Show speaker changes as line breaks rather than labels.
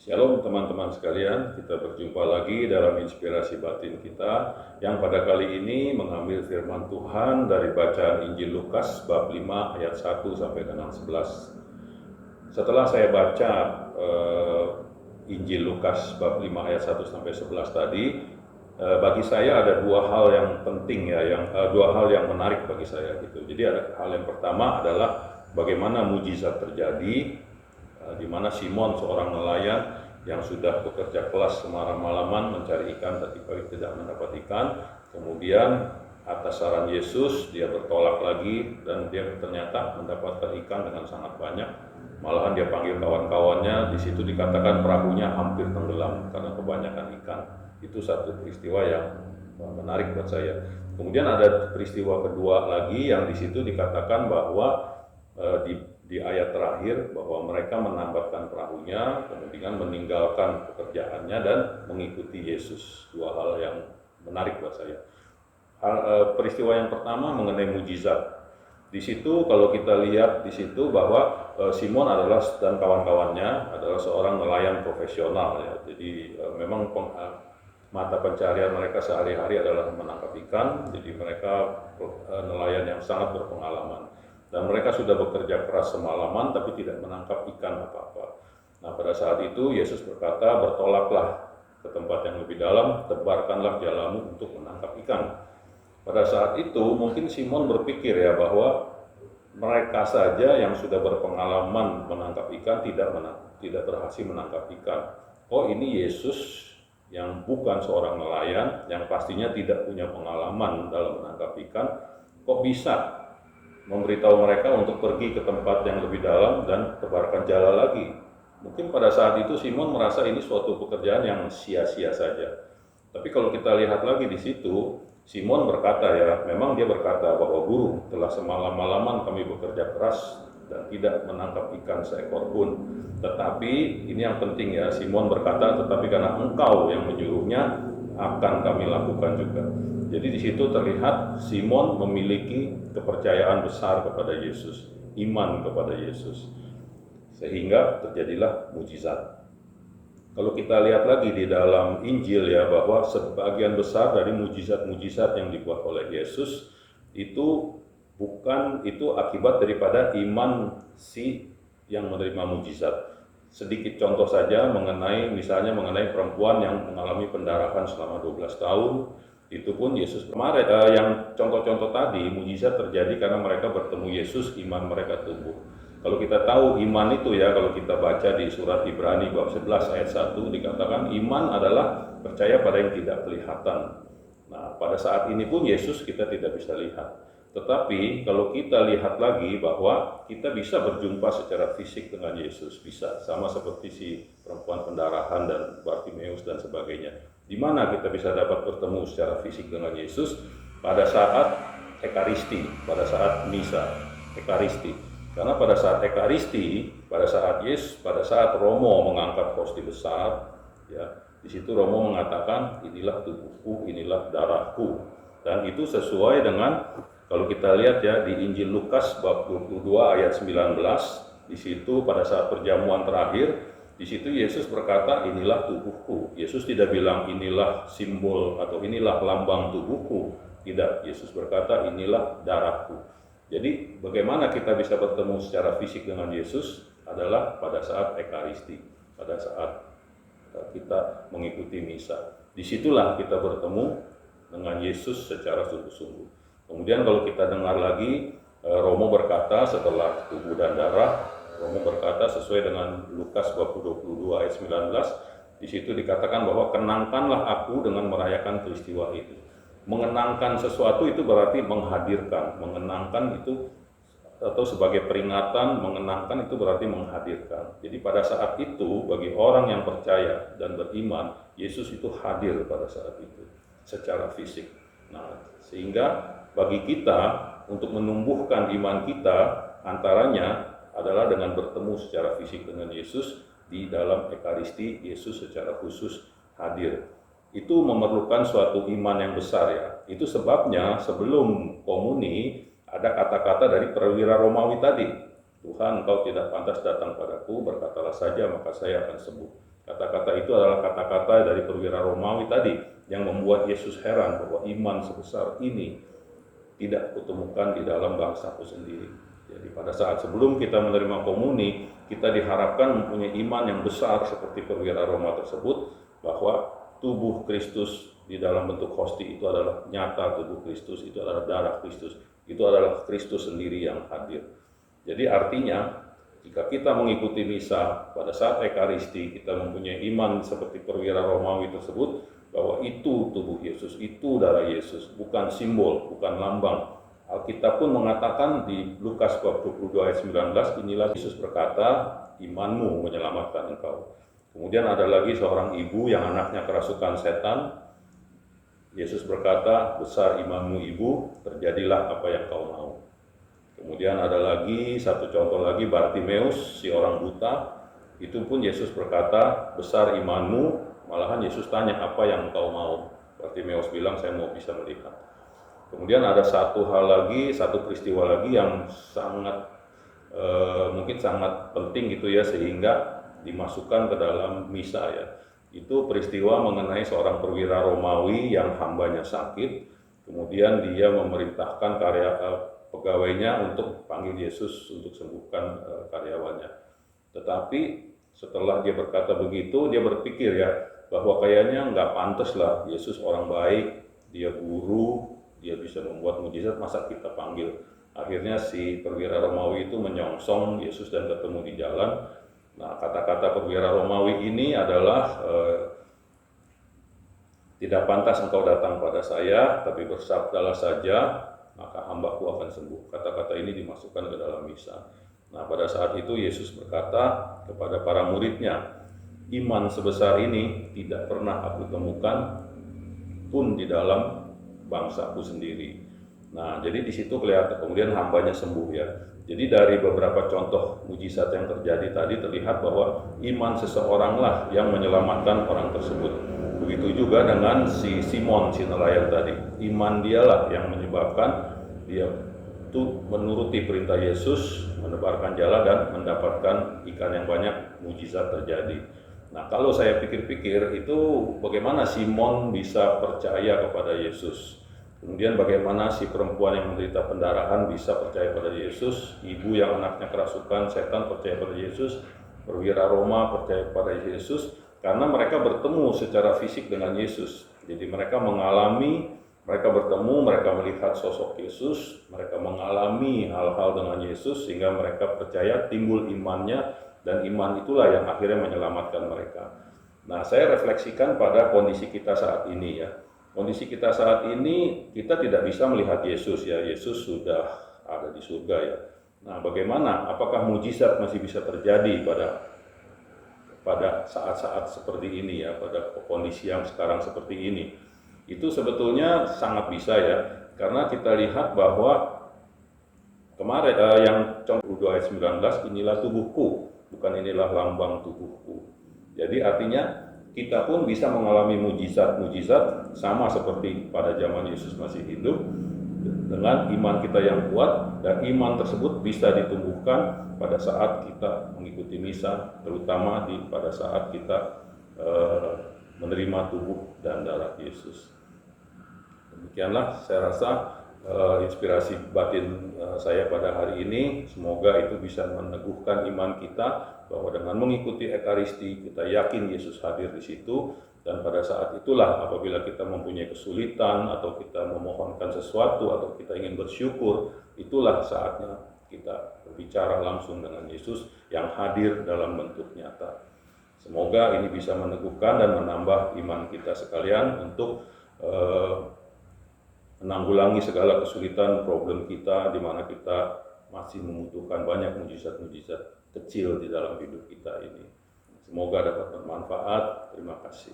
Shalom teman-teman sekalian, kita berjumpa lagi dalam inspirasi batin kita yang pada kali ini mengambil firman Tuhan dari bacaan Injil Lukas bab 5 ayat 1 sampai dengan 11. Setelah saya baca Injil Lukas bab 5 ayat 1 sampai 11 tadi, bagi saya ada dua hal yang penting ya, dua hal yang menarik bagi saya gitu. Jadi ada hal yang pertama adalah bagaimana mujizat terjadi, di mana Simon seorang nelayan yang sudah bekerja keras semalam-malaman mencari ikan tapi tidak mendapat ikan, kemudian atas saran Yesus dia bertolak lagi dan dia ternyata mendapatkan ikan dengan sangat banyak. Malahan dia panggil kawan-kawannya, di situ dikatakan perahunya hampir tenggelam karena kebanyakan ikan. Itu satu peristiwa yang menarik buat saya. Kemudian ada peristiwa kedua lagi yang di situ dikatakan bahwa di ayat terakhir bahwa mereka menambatkan perahunya, kemudian meninggalkan pekerjaannya dan mengikuti Yesus. Dua hal yang menarik buat saya. Peristiwa yang pertama mengenai mujizat. Di situ kalau kita lihat di situ bahwa Simon adalah dan kawan-kawannya adalah seorang nelayan profesional ya. Jadi memang mata pencarian mereka sehari-hari adalah menangkap ikan. Jadi mereka nelayan yang sangat berpengalaman. Dan mereka sudah bekerja keras semalaman tapi tidak menangkap ikan apa-apa. Nah pada saat itu Yesus berkata, bertolaklah ke tempat yang lebih dalam, tebarkanlah jalamu untuk menangkap ikan. Pada saat itu mungkin Simon berpikir ya bahwa mereka saja yang sudah berpengalaman menangkap ikan tidak berhasil menangkap ikan. Oh ini Yesus yang bukan seorang nelayan, yang pastinya tidak punya pengalaman dalam menangkap ikan, kok bisa memberitahu mereka untuk pergi ke tempat yang lebih dalam dan tebarkan jala lagi. Mungkin pada saat itu Simon merasa ini suatu pekerjaan yang sia-sia saja. Tapi kalau kita lihat lagi di situ, Simon berkata ya, memang dia berkata bahwa guru telah semalam-malaman kami bekerja keras dan tidak menangkap ikan seekor pun. Tetapi ini yang penting ya, Simon berkata, tetapi karena engkau yang menyuruhnya akan kami lakukan juga. Jadi di situ terlihat Simon memiliki kepercayaan besar kepada Yesus, iman kepada Yesus, sehingga terjadilah mujizat. Kalau kita lihat lagi di dalam Injil ya, bahwa sebagian besar dari mujizat-mujizat yang dibuat oleh Yesus itu akibat daripada iman si yang menerima mujizat. Sedikit contoh saja misalnya mengenai perempuan yang mengalami pendarahan selama 12 tahun. Itu pun Yesus kemarin yang contoh-contoh tadi mujizat terjadi karena mereka bertemu Yesus, iman mereka tumbuh. Kalau kita tahu iman itu ya, kalau kita baca di surat Ibrani bab 11 ayat 1 dikatakan iman adalah percaya pada yang tidak kelihatan. Nah, pada saat ini pun Yesus kita tidak bisa lihat. Tetapi kalau kita lihat lagi bahwa kita bisa berjumpa secara fisik dengan Yesus, bisa sama seperti si perempuan pendarahan dan Bartimeus dan sebagainya. Di mana kita bisa dapat bertemu secara fisik dengan Yesus? Pada saat Ekaristi, pada saat Misa Ekaristi. Karena pada saat Ekaristi, pada saat Romo mengangkat hosti besar, ya, di situ Romo mengatakan inilah tubuhku, inilah darahku. Dan itu sesuai dengan kalau kita lihat ya di Injil Lukas bab 22 ayat 19, di situ pada saat perjamuan terakhir, di situ Yesus berkata, inilah tubuhku. Yesus tidak bilang inilah simbol atau inilah lambang tubuhku. Tidak, Yesus berkata inilah darahku. Jadi bagaimana kita bisa bertemu secara fisik dengan Yesus adalah pada saat Ekaristi, pada saat kita mengikuti misa. Disitulah kita bertemu dengan Yesus secara sungguh-sungguh. Kemudian kalau kita dengar lagi, Romo berkata setelah tubuh dan darah, Romo berkata sesuai dengan Lukas bab 22 ayat 19, di situ dikatakan bahwa kenangkanlah aku dengan merayakan peristiwa itu. Mengenangkan sesuatu itu berarti menghadirkan, mengenangkan itu atau sebagai peringatan, mengenangkan itu berarti menghadirkan. Jadi pada saat itu bagi orang yang percaya dan beriman, Yesus itu hadir pada saat itu secara fisik. Nah, sehingga bagi kita untuk menumbuhkan iman kita antaranya adalah dengan bertemu secara fisik dengan Yesus di dalam Ekaristi. Yesus secara khusus hadir. Itu memerlukan suatu iman yang besar ya. Itu sebabnya sebelum komuni ada kata-kata dari perwira Romawi tadi. Tuhan, engkau tidak pantas datang padaku, berkatalah saja maka saya akan sembuh. Kata-kata itu adalah kata-kata dari perwira Romawi tadi yang membuat Yesus heran bahwa iman sebesar ini tidak kutemukan di dalam bangsaku sendiri. Jadi pada saat sebelum kita menerima komuni, kita diharapkan mempunyai iman yang besar seperti perwira Roma tersebut, bahwa tubuh Kristus di dalam bentuk hosti itu adalah nyata, tubuh Kristus itu adalah darah Kristus, itu adalah Kristus sendiri yang hadir. Jadi artinya, jika kita mengikuti misa pada saat Ekaristi, kita mempunyai iman seperti perwira Romawi tersebut, bahwa itu tubuh Yesus, itu darah Yesus, bukan simbol, bukan lambang. Alkitab pun mengatakan di Lukas bab 22 ayat 19, inilah Yesus berkata, imanmu menyelamatkan engkau. Kemudian ada lagi seorang ibu yang anaknya kerasukan setan. Yesus berkata, besar imanmu ibu, terjadilah apa yang kau mau. Kemudian ada lagi, satu contoh lagi, Bartimeus, si orang buta. Itu pun Yesus berkata, besar imanmu, malahan Yesus tanya, apa yang engkau mau? Bartimeus bilang, saya mau bisa melihat. Kemudian ada satu hal lagi, satu peristiwa lagi yang sangat, mungkin sangat penting gitu ya, sehingga dimasukkan ke dalam misa ya. Itu peristiwa mengenai seorang perwira Romawi yang hambanya sakit, kemudian dia memerintahkan pegawainya untuk panggil Yesus untuk sembuhkan karyawannya. Tetapi setelah dia berkata begitu, dia berpikir ya, bahwa kayaknya nggak pantas lah, Yesus orang baik, dia guru, dia bisa membuat mujizat, masa kita panggil. Akhirnya si perwira Romawi itu menyongsong Yesus dan ketemu di jalan. Nah, kata-kata perwira Romawi ini adalah tidak pantas engkau datang pada saya, tapi bersabdalah saja, maka hambaku akan sembuh. Kata-kata ini dimasukkan ke dalam misa. Nah, pada saat itu Yesus berkata kepada para muridnya, iman sebesar ini tidak pernah aku temukan pun di dalam bangsaku sendiri. Nah, jadi di situ kelihatan kemudian hambanya sembuh ya. Jadi dari beberapa contoh mujizat yang terjadi tadi terlihat bahwa iman seseoranglah yang menyelamatkan orang tersebut. Begitu juga dengan si Simon, si nelayan tadi. Iman dialah yang menyebabkan dia itu menuruti perintah Yesus, menebarkan jala dan mendapatkan ikan yang banyak, mujizat terjadi. Nah, kalau saya pikir-pikir itu bagaimana Simon bisa percaya kepada Yesus? Kemudian bagaimana si perempuan yang menderita pendarahan bisa percaya pada Yesus? Ibu yang anaknya kerasukan setan percaya pada Yesus? Perwira Roma percaya pada Yesus? Karena mereka bertemu secara fisik dengan Yesus. Jadi mereka mengalami, mereka bertemu, mereka melihat sosok Yesus, mereka mengalami hal-hal dengan Yesus sehingga mereka percaya, timbul imannya, dan iman itulah yang akhirnya menyelamatkan mereka. Nah, saya refleksikan pada kondisi kita saat ini ya. Kondisi kita saat ini, kita tidak bisa melihat Yesus ya. Yesus sudah ada di surga ya. Nah, bagaimana? Apakah mujizat masih bisa terjadi pada saat-saat seperti ini ya, pada kondisi yang sekarang seperti ini? Itu sebetulnya sangat bisa ya, karena kita lihat bahwa kemarin yang contoh 2 ayat 19, inilah tubuhku, bukan inilah lambang tubuhku. Jadi artinya kita pun bisa mengalami mujizat-mujizat sama seperti pada zaman Yesus masih hidup, dengan iman kita yang kuat, dan iman tersebut bisa ditumbuhkan pada saat kita mengikuti misa, terutama pada saat kita menerima tubuh dan darah Yesus. Demikianlah saya rasa inspirasi batin saya pada hari ini. Semoga itu bisa meneguhkan iman kita bahwa dengan mengikuti Ekaristi kita yakin Yesus hadir di situ, dan pada saat itulah apabila kita mempunyai kesulitan atau kita memohonkan sesuatu atau kita ingin bersyukur, itulah saatnya kita berbicara langsung dengan Yesus yang hadir dalam bentuk nyata. Semoga ini bisa meneguhkan dan menambah iman kita sekalian untuk menanggulangi segala kesulitan, problem kita di mana kita masih membutuhkan banyak mujizat-mujizat kecil di dalam hidup kita ini. Semoga dapat bermanfaat. Terima kasih.